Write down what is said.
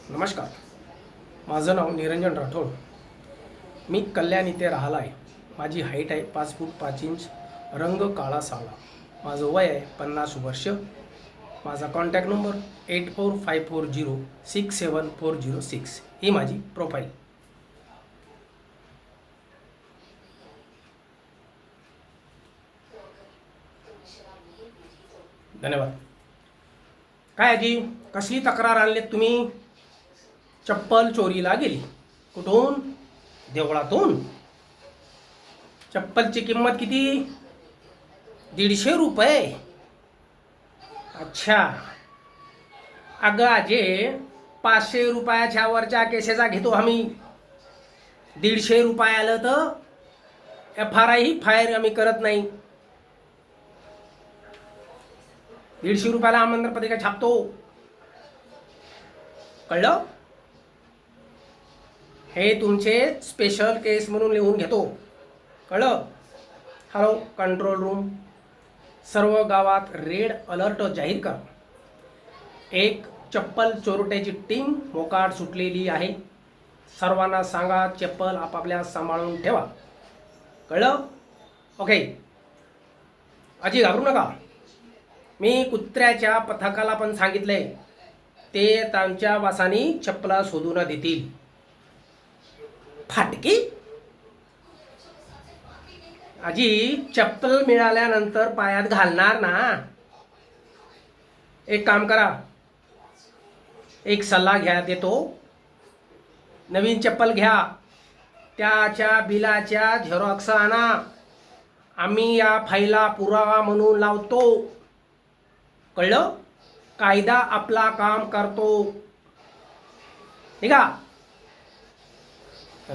नमस्कार, माझं नाव निरंजन राठोड. मी कल्याण इथे राहिला आहे. माझी हाईट आहे 5 फूट 5 इंच, रंग काळा सावळा. माझं वय आहे 50 वर्ष. माझा कॉन्टॅक्ट नंबर 8454067406. ही माझी प्रोफाईल. धन्यवाद. काय आजी, कसली तक्रार आणलीत तुम्ही? चप्पल चोरीला गेली. कुठून? देवळातून. चप्पलची किंमत किती? 150 रुपये. अच्छा. अगं आजे, 500 रुपयाच्या वरच्या केसेचा घेतो आम्ही. 150 रुपये आलं तर FRI ही फायर आम्ही करत नाही. 150 रुपयाला आमंत्रण पत्रिका छापतो. कळलं? हे तुमचे स्पेशल केस म्हणून लिहून घेतो. कळलं? हॅलो कंट्रोल रूम, सर्व गावात रेड अलर्ट जाहीर करा. एक चप्पल चोरट्याची टीम मोकाट सुटलेली आहे. सर्वांना सांगा चप्पल आपापल्या सांभाळून ठेवा. कळलं? ओके. आजी घाबरू नका. मी कुत्र्याच्या पथकाला पण सांगितलंय, ते त्यांच्या वासानी चप्पला शोधून देतील. फाटकी? आजी, चप्पल मिळाल्यानंतर पायात घालणार ना. एक काम करा, एक सल्ला घ्या देतो. नवीन चप्पल घ्या, त्याच्या बिलाच्या झेरॉक्स आणा. आम्ही या फाईला पुरावा म्हणून लावतो. कळलं? कायदा आपला काम करतो. ठीक आहे?